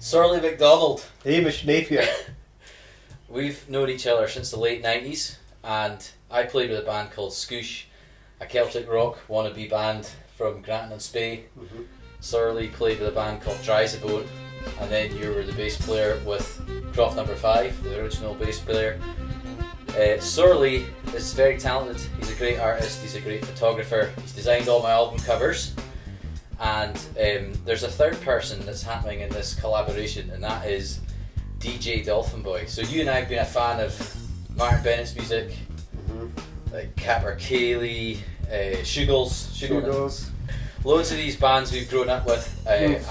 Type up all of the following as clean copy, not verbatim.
Surly McDonald. Hamish Napier. We've known each other since the late 90s, and I played with a band called Scoosh, a Celtic rock wannabe band from Granton-on-Spey. Mm-hmm. Surly played with a band called Dryzabone, and then you were the bass player with Croft Number 5, the original bass player. Surly is very talented, he's a great artist, he's a great photographer, he's designed all my album covers, and there's a third person that's happening in this collaboration, and that is DJ Dolphin Boy. So you and I have been a fan of Martin Bennett's music, like Capper Cayley, Shugels, loads of these bands we've grown up with, and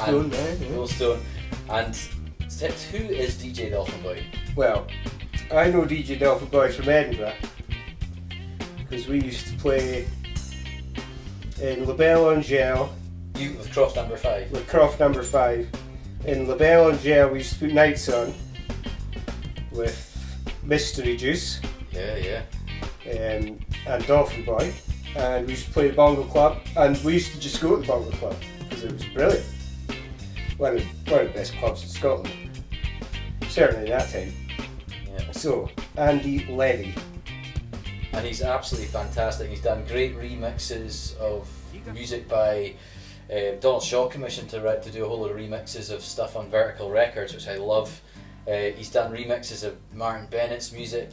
Stone. And who is DJ Dolphin Boy? Well, I know DJ Dolphin Boy from Edinburgh because we used to play in La Belle Angel. You with Croft Number 5? With Croft Number 5. In La Belle Angel we used to put nights on with Mystery Juice. Yeah. And Dolphin Boy. And we used to play the Bongo Club, and we used to just go to the Bongo Club because it was brilliant. One of the best clubs in Scotland. Certainly at that time. Yeah. So, Andy Levy. And he's absolutely fantastic. He's done great remixes of music by Donald Shaw commissioned to do a whole lot of remixes of stuff on Vertical Records, which I love. He's done remixes of Martin Bennett's music,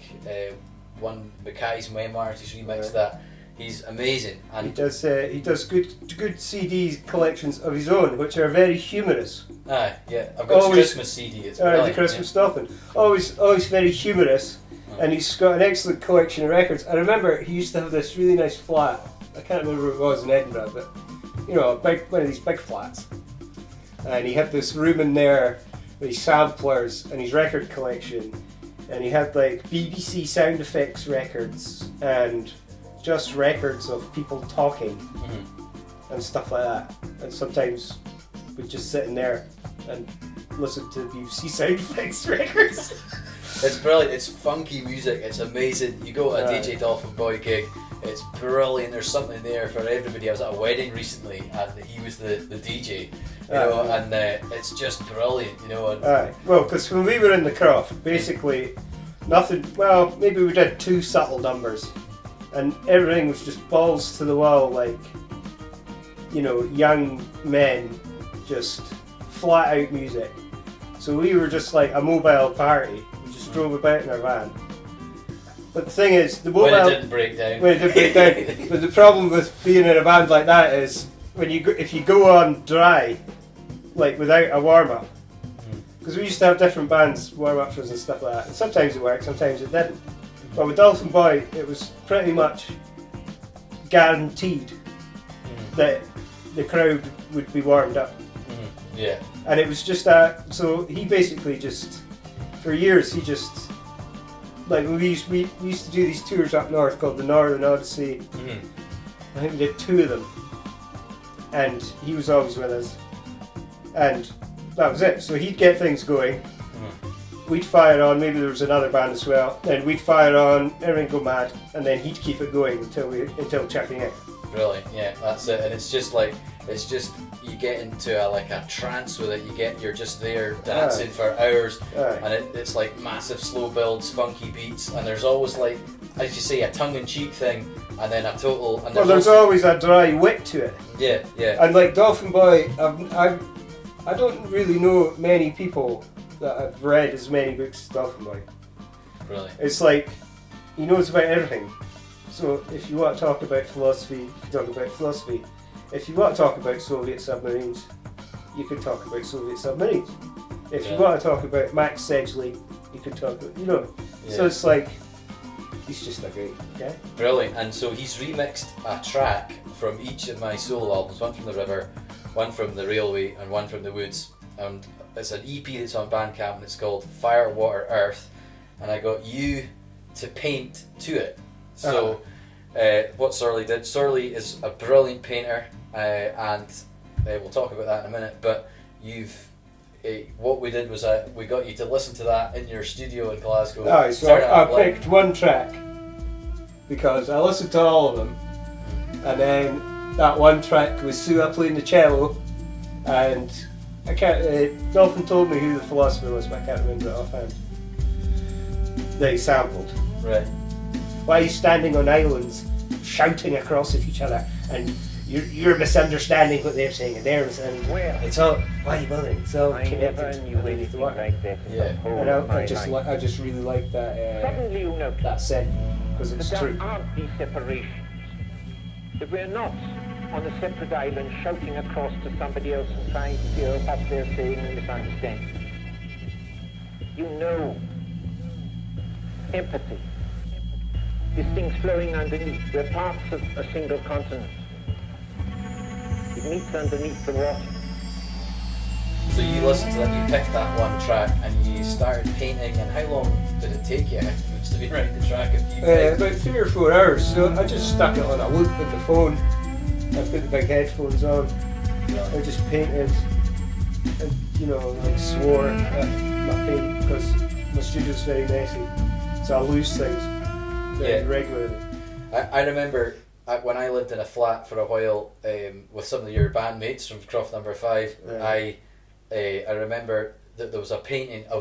one Mackay's Memoirs, he's remixed that. He's amazing. And he does good CD collections of his own, which are very humorous. Aye, yeah. I've got his Christmas CD. It's the Christmas Dolphin. Always very humorous, and he's got an excellent collection of records. I remember he used to have this really nice flat. I can't remember where it was in Edinburgh, but you know, one of these big flats. And he had this room in there with his samplers and his record collection, and he had like BBC sound effects records and just records of people talking and stuff like that. And sometimes we'd just sit in there and listen to BBC sound effects records. It's brilliant, it's funky music, it's amazing. You go to a DJ Dolphin Boy gig, it's brilliant, there's something there for everybody. I was at a wedding recently and he was the DJ, you know, and it's just brilliant, you know. Well, because when we were in the Croft, basically nothing, well, maybe we did 2 subtle numbers. And everything was just balls to the wall, like, you know, young men, just flat out music. So we were just like a mobile party. We just drove about in our van. But the thing is, when it didn't break down. But the problem with being in a band like that is if you go on dry, like without a warm up, because we used to have different bands warm up for us and stuff like that. And sometimes it worked, sometimes it didn't. But with Dolphin Boy, it was pretty much guaranteed that the crowd would be warmed up. Yeah. And it was just that, so he basically just, for years, he just, like we used to do these tours up north called the Northern Odyssey. I think we did 2 of them. And he was always with us. And that was it. So he'd get things going. We'd fire on, maybe there was another band as well, then we'd fire on, everything go mad, and then he'd keep it going until checking out. Brilliant, yeah, that's it. And it's just you get into a trance with it. You're just there dancing for hours, and it's like massive slow builds, funky beats, and there's always, like, as you say, a tongue-in-cheek thing, and then a total. And there's always a dry wit to it. Yeah. And like Dolphin Boy, I don't really know many people that I've read as many books as Dolphin Boy. Really? It's like, he knows about everything. So if you want to talk about philosophy, you can talk about philosophy. If you want to talk about Soviet submarines, you can talk about Soviet submarines. If you want to talk about Max Sedgley, you can talk about, you know. Yeah. So it's like, he's just a great guy. Brilliant. And so he's remixed a track from each of my solo albums, one from the river, one from the railway, and one from the woods. And it's an EP that's on Bandcamp, and it's called Fire, Water, Earth, and I got you to paint to it. So what Surly did, Surly is a brilliant painter, and we'll talk about that in a minute, but what we did was we got you to listen to that in your studio in Glasgow. So I picked one track because I listened to all of them, and then that one track was Sua playing the cello, and I can't. Dolphin told me who the philosopher was, but I can't remember it offhand. That he sampled. Right. Why are you standing on islands, shouting across at each other, and you're misunderstanding what they're saying, and they're misunderstanding. Well, It's all. Why are you bothering? It's all I never connected knew underneath the anything water. like that in Yeah. the whole And of my I just really like that. Suddenly you notice That set because that it's there true. aren't these separations. That we're not on a separate island shouting across to somebody else and trying to hear what they're saying and misunderstand. You know, empathy. These things flowing underneath. We're parts of a single continent. It meets underneath the water. So you listened to that, you picked that one track and you started painting, and how long did it take you? It must have been writing the track a few times. About 3 or 4 hours. So I just stuck it on a loop with the phone. I put the big headphones on. I just painted, and like swore at my paint because my studio's very messy, so I lose things very regularly. I remember when I lived in a flat for a while with some of your bandmates from Croft Number 5. Yeah. I remember that there was a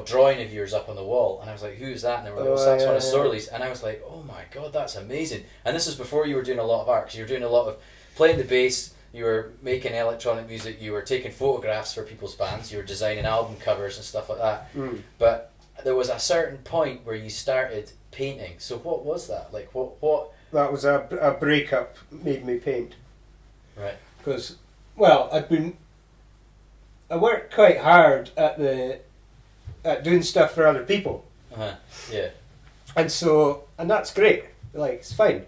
drawing of yours up on the wall, and I was like, "Who's that?" And they were like, "That's one of Sorley's," and I was like, "Oh my god, that's amazing!" And this is before you were doing a lot of art, 'cause you were doing a lot of playing the bass. You were making electronic music. You were taking photographs for people's bands. You were designing album covers and stuff like that. Mm. But there was a certain point where you started painting. So what was that? Like what? That was a breakup made me paint. Right. Because, well, I worked quite hard at doing stuff for other people. Yeah. And that's great. Like, it's fine.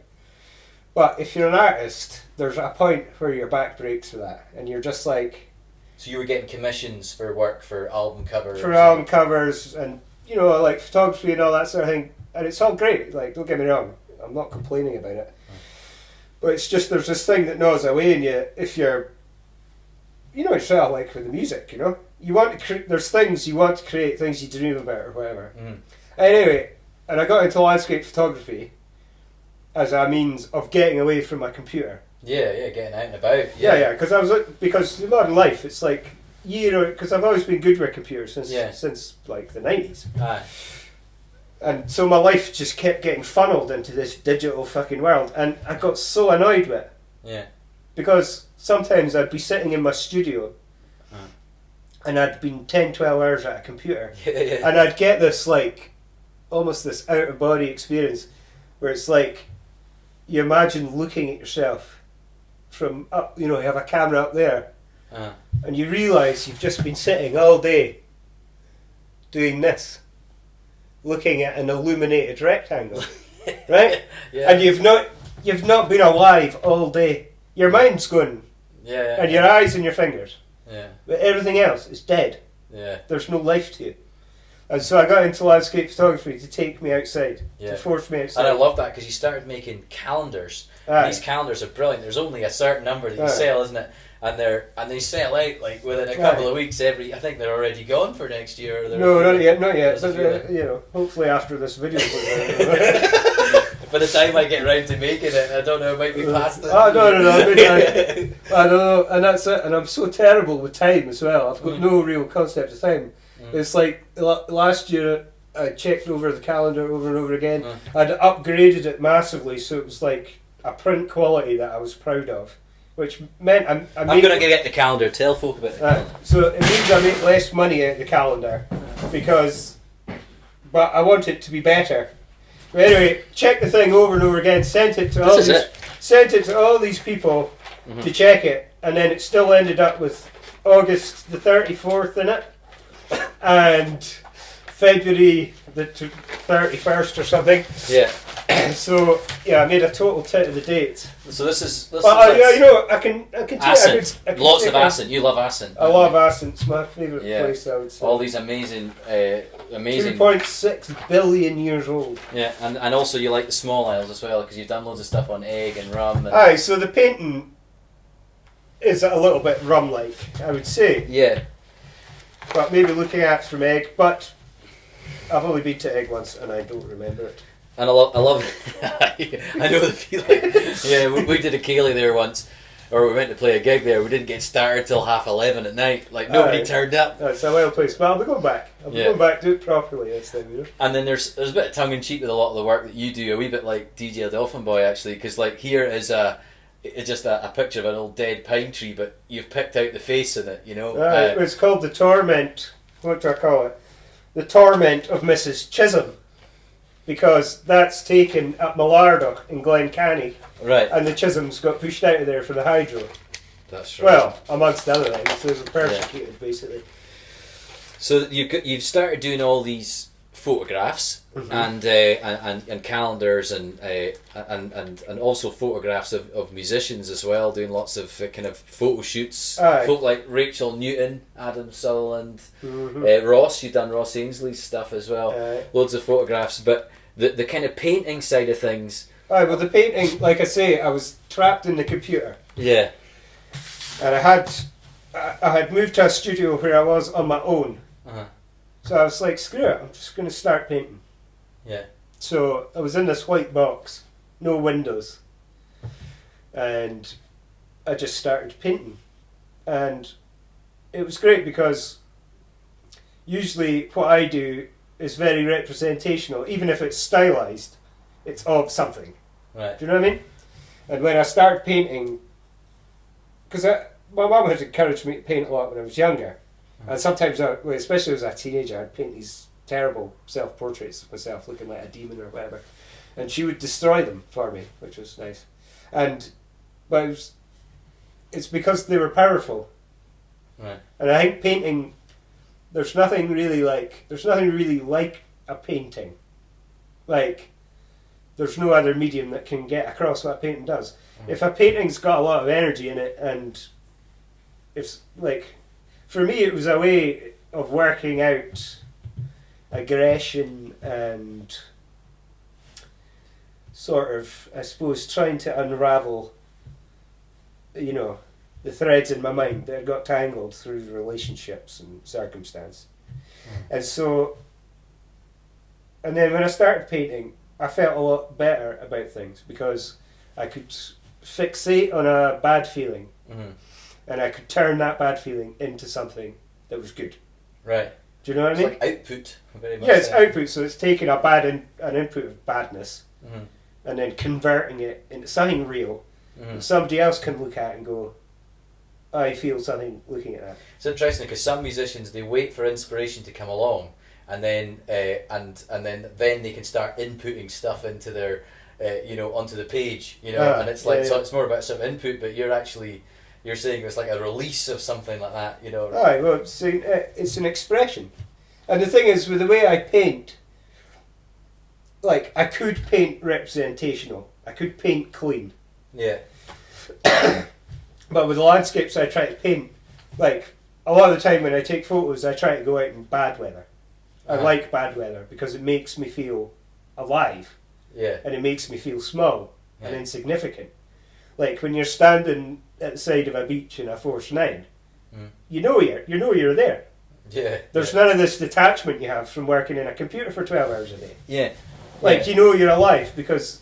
But if you're an artist, there's a point where your back breaks for that, and you're just like. So you were getting commissions for work for album covers. For album covers, and like photography and all that sort of thing, and it's all great. Like, don't get me wrong, I'm not complaining about it. But it's just there's this thing that gnaws away in you if you're. It's sort of like with the music, you want to there's things you want to create, things you dream about or whatever. Mm. Anyway, and I got into landscape photography as a means of getting away from my computer. Yeah, getting out and about. Yeah, because in modern life it's like because I've always been good with computers since like the 90s. Aye. And so my life just kept getting funneled into this digital fucking world, and I got so annoyed with it. Yeah. Because sometimes I'd be sitting in my studio and I'd been 10, 12 hours at a computer and I'd get this like almost this out of body experience where it's like you imagine looking at yourself from up, you have a camera up there and you realise you've just been sitting all day doing this, looking at an illuminated rectangle, right? Yeah. And you've not been alive all day. Your mind's going, and your eyes and your fingers. Yeah. But everything else is dead. Yeah. There's no life to it. And so I got into landscape photography to take me outside, to force me outside. And I love that because you started making calendars. And these calendars are brilliant. There's only a certain number that you sell, isn't it? And they sell out like within a couple of weeks. I think they're already gone for next year. No, not yet. But, hopefully after this video goes out. By the time I get round to making it, I don't know, it might be past it. No. I don't know, and that's it. And I'm so terrible with time as well. I've got no real concept of time. It's like last year I checked over the calendar over and over again. I'd upgraded it massively, so it was like a print quality that I was proud of, which meant I'm going to get the calendar. Tell folk about the calendar. So it means I make less money out of the calendar but I want it to be better. But anyway, check the thing over and over again. Sent it to all these people to check it, and then it still ended up with August the 34th in it, and February the 31st or something. Yeah. So I made a total tit of the dates. So this is. I can. Accent. Lots of accent. You love accent. I love accent. It's my favourite place. I would say. All these amazing. 2.6 billion years old. Yeah, and also you like the small isles as well because you've done loads of stuff on egg and rum. Aye, so the painting is a little bit rum-like, I would say. Yeah. But maybe looking at it from egg. But I've only been to egg once and I don't remember it. And I love I know the feeling. Yeah, we did a Cayley there once. or we went to play a gig there. We didn't get started till 11:30 at night. Like nobody turned up. It's a well place. But I'll be going back. I'll be going back, do it properly this time, you know. And then there's a bit of tongue in cheek with a lot of the work that you do. A wee bit like DJ Dolphin Boy actually, because like here is it's just a picture of an old dead pine tree, but you've picked out the face in it. You know. It's called The Torment. What do I call it? The Torment of Mrs. Chisholm. Because that's taken at Millardoch in Glencanny. Right. And the Chisholms got pushed out of there for the hydro. That's right. Well, amongst other things. They were persecuted, basically. So you've started doing all these photographs and calendars and also photographs of musicians as well, doing lots of kind of photo shoots. Folk like Rachel Newton, Adam Sutherland, Ross. You've done Ross Ainslie's stuff as well. Loads of photographs, but the kind of painting side of things. Well, the painting, like I say, I was trapped in the computer. Yeah. And I had moved to a studio where I was on my own. So I was like, screw it, I'm just going to start painting. Yeah. So I was in this white box, no windows, and I just started painting. And it was great because usually what I do is very representational, even if it's stylized, it's of something. Right. Do you know what I mean? And when I started painting, because my mum had encouraged me to paint a lot when I was younger. And sometimes, especially as a teenager, I'd paint these terrible self-portraits of myself looking like a demon or whatever. And she would destroy them for me, which was nice. But it's because they were powerful. Right. And I think painting, there's nothing really like a painting. Like, there's no other medium that can get across what a painting does. If a painting's got a lot of energy in it, and it's like, for me it was a way of working out aggression and sort of, I suppose, trying to unravel, you know, the threads in my mind that got tangled through relationships and circumstance. And so, and then when I started painting, I felt a lot better about things because I could fixate on a bad feeling, and I could turn that bad feeling into something that was good. Right. Do you know what I mean? It's like output. Very much. Yeah, it's output. So it's taking an input of badness, and then converting it into something real. And somebody else can look at it and go, I feel something looking at that. It's interesting because some musicians, they wait for inspiration to come along, and then then they can start inputting stuff into their onto the page, and it's like so it's more about sort of input, but you're saying it's like a release of something like that, Right, well, it's an expression. And the thing is, with the way I paint, like, I could paint representational, I could paint clean. Yeah. But with the landscapes I try to paint, like, a lot of the time when I take photos, I try to go out in bad weather. I like bad weather because it makes me feel alive. Yeah. And it makes me feel small and insignificant. Like when you're standing at the side of a beach in a Force 9, you know you're there. Yeah. There's none of this detachment you have from working in a computer for 12 hours a day. Yeah. Like, you know you're alive because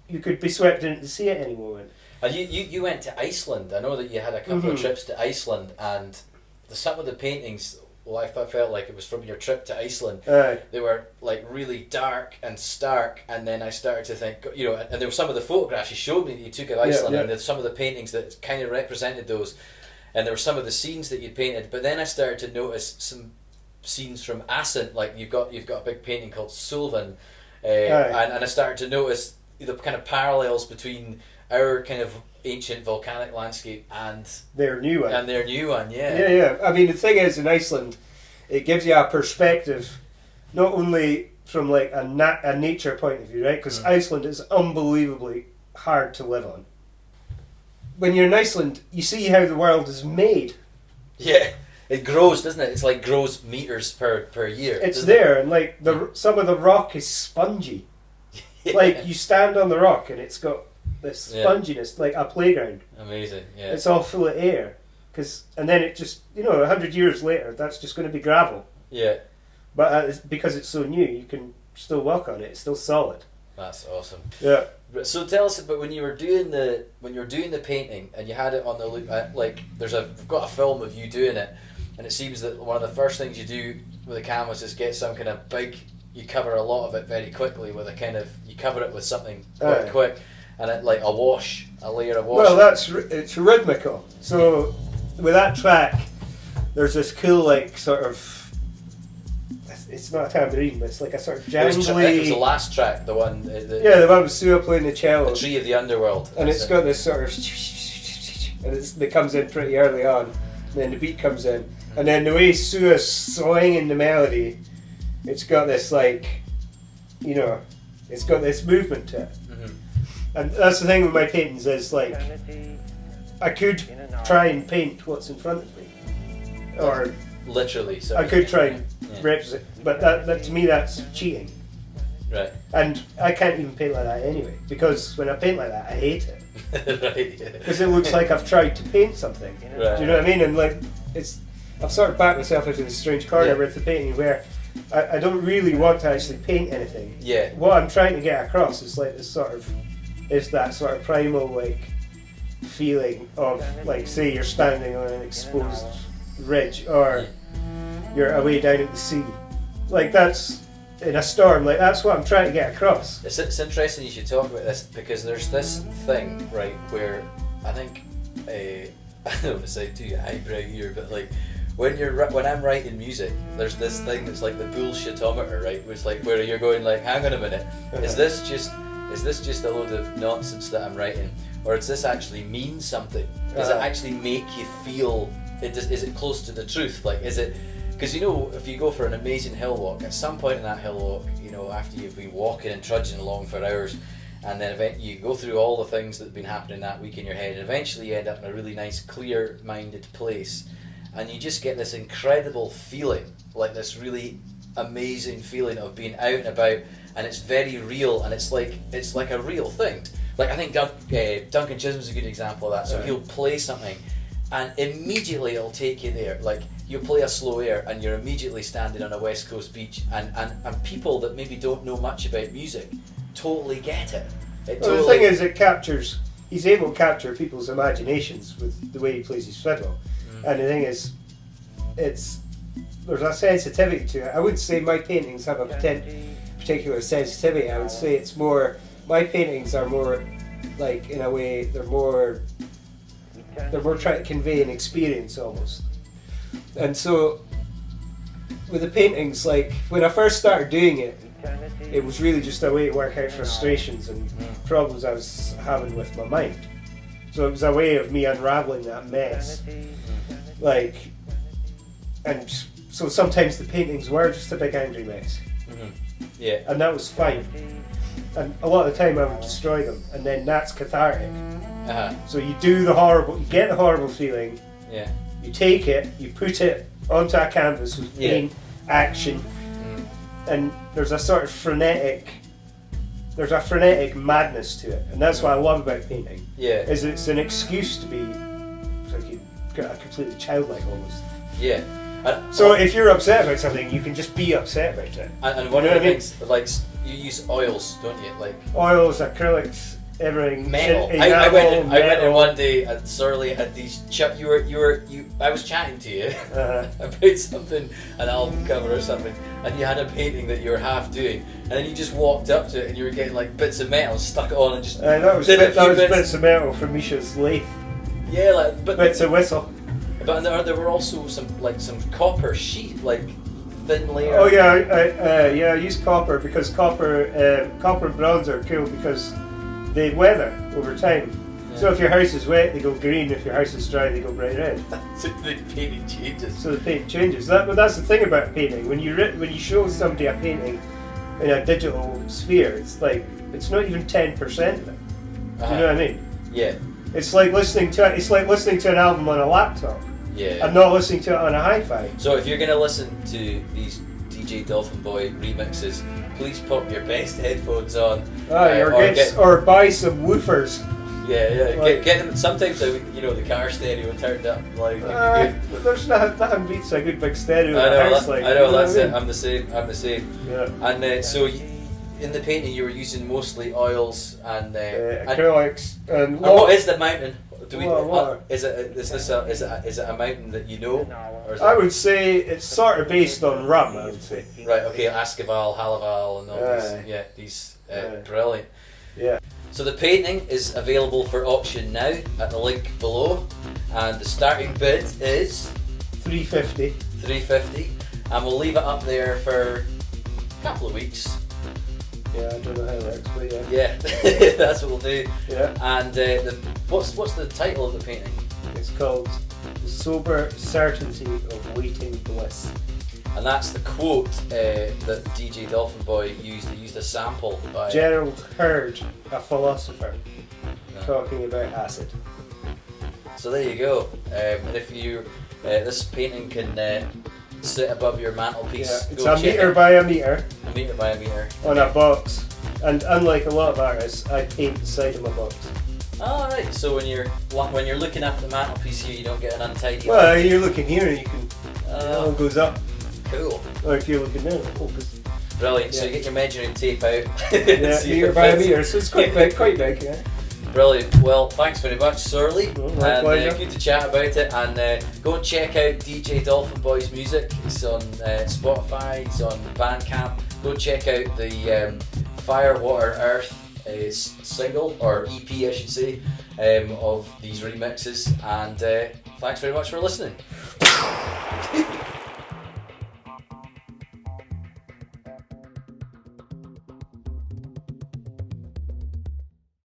you could be swept into the sea at any moment. And you went to Iceland. I know that you had a couple of trips to Iceland, and some of the paintings, well, I felt like it was from your trip to Iceland. They were like really dark and stark, and then I started to think, and there were some of the photographs you showed me that you took of Iceland, and there's some of the paintings that kind of represented those, and there were some of the scenes that you painted. But then I started to notice some scenes from Ascent, like you've got a big painting called Sullivan, and I started to notice the kind of parallels between our kind of ancient volcanic landscape and their new one. Yeah. I mean, the thing is, in Iceland, it gives you a perspective, not only from like a nature point of view, right? Because Iceland is unbelievably hard to live on. When you're in Iceland, you see how the world is made. Yeah, it grows, doesn't it? It's like grows meters per year. It's there, and like some of the rock is spongy. Like you stand on the rock, and it's got this sponginess, like a playground. Amazing, yeah. It's all full of air, and then it just 100 years later, that's just going to be gravel. Yeah. But because it's so new, you can still walk on it. It's still solid. That's awesome. Yeah. So tell us about when you were doing the painting and you had it on the loop. Like I've got a film of you doing it, and it seems that one of the first things you do with a canvas is get some kind of big. You cover a lot of it very quickly with you cover it with something quite quick, and it like a layer of wash. Well, it's rhythmical. So with that track, there's this cool like sort of. It's not a tambourine, but it's like a sort of jangly. It was the last track, the one. The one with Sue playing the cello. The Tree of the Underworld. And it's got this sort of, and it comes in pretty early on, and then the beat comes in, and then the way Sue is swinging the melody, it's got this like, it's got this movement to it. Mm-hmm. And that's the thing with my paintings is like, I could try and paint what's in front of me, or literally. So I could try and represent, but that to me that's cheating. Right. And I can't even paint like that anyway, because when I paint like that, I hate it. Right. Because it looks like I've tried to paint something. Right. Do you know what I mean? And like, I've sort of backed myself into this strange corner with the painting where I don't really want to actually paint anything. Yeah. What I'm trying to get across is like that sort of primal like feeling of like, say you're standing on an exposed ridge, or you're away down at the sea. Like that's in a storm, like that's what I'm trying to get across. It's interesting you should talk about this, because there's this thing, right, where I think I don't want to say too highbrow here, but like when I'm writing music, there's this thing that's like the bullshitometer, right? It's like where you're going like, hang on a minute, is this just a load of nonsense that I'm writing, or does this actually mean something? Does it actually make you feel? Is it close to the truth? Like, is it? Because if you go for an amazing hill walk, at some point in that hill walk, after you've been walking and trudging along for hours, and then you go through all the things that have been happening that week in your head, and eventually you end up in a really nice, clear-minded place, and you just get this incredible feeling, like this really amazing feeling of being out and about, and it's very real, and it's like a real thing. Like I think Duncan Chisholm's a good example of that. So he'll play something, and immediately it'll take you there. Like you play a slow air and you're immediately standing on a West Coast beach, and people that maybe don't know much about music totally get it. The thing is, he's able to capture people's imaginations with the way he plays his fiddle. And the thing is, there's a sensitivity to it. I wouldn't say my paintings have a particular sensitivity. I would say my paintings are more like, in a way, they're more trying to convey an experience almost. And so with the paintings, like when I first started doing it, it was really just a way to work out frustrations and problems I was having with my mind. So it was a way of me unraveling that mess. Like, and so sometimes the paintings were just a big angry mess. Yeah. And that was fine. And a lot of the time I would destroy them, and then that's cathartic. So you get the horrible feeling. Yeah. You take it, you put it onto a canvas with paint, action, and there's a sort of frenetic madness to it, and that's what I love about painting. Yeah. Is it's an excuse to be like completely childlike almost. Yeah. So if you're upset about something, you can just be upset about it. And one of the things, like, you use oils, don't you? Like oils, acrylics, everything. Metal. I went in one day and Surly had these. I was chatting to you about something, an album cover or something, and you had a painting that you were half doing, and then you just walked up to it and you were getting like bits of metal, stuck it on, and just. That was bits of metal from Misha's lathe. Yeah, bits of whistle. But there were also some copper sheet, like thin layer. Oh yeah, I use copper because copper and bronze are cool because they weather over time. Yeah. So if your house is wet, they go green. If your house is dry, they go bright red. So the painting changes. So the paint changes. But that's the thing about painting. When you show somebody a painting in a digital sphere, it's like it's not even 10% of it. Do you know what I mean? Yeah. It's like listening to an album on a laptop. Yeah. And not listening to it on a hi-fi. So if you're going to listen to these DJ Dolphin Boy remixes, please put your best headphones on. Or buy some woofers. Yeah. Get them. Sometimes the car stereo turned up. Like there's nothing beats a good big stereo. I know. That's it. I'm the same. Yeah. And so in the painting you were using mostly oils and acrylics and what is the mountain? Do we? Water. Is it a mountain that you know? Or is I it, would say it's sort of based on rum. I would say. right. Okay. Ascaval, Halaval, and all Aye. these. Yeah. These. Aye. Brilliant. Yeah. So the painting is available for auction now at the link below, and the starting bid is $350. $350, and we'll leave it up there for a couple of weeks. Yeah, I don't know how it works, but yeah. Yeah, that's what we'll do. Yeah. And what's the title of the painting? It's called The Sober Certainty of Waiting Bliss. And that's the quote that DJ Dolphin Boy used. He used a sample by Gerald Heard, a philosopher, Yeah. talking about acid. So there you go. And if you this painting can sit above your mantelpiece. Yeah, it's go a check metre it. by a metre A metre by a metre. on a box. And unlike a lot of artists, I paint the side of my box. All right. So when you're looking at the mantelpiece here, you don't get an untidy. Well, you're looking here and you can. It all goes up. Cool. Or if you're looking down, it opens. Brilliant. So Yeah. you get your measuring tape out. Yeah, See if metre it by a fits. metre, so it's quite big, yeah. Brilliant. Well, thanks very much, Surly. Well, my And pleasure. good to chat about it. And go and check out DJ Dolphin Boy's music. It's on Spotify. It's on Bandcamp. Go check out the Fire, Water, Earth single, or EP I should say, of these remixes. And thanks very much for listening.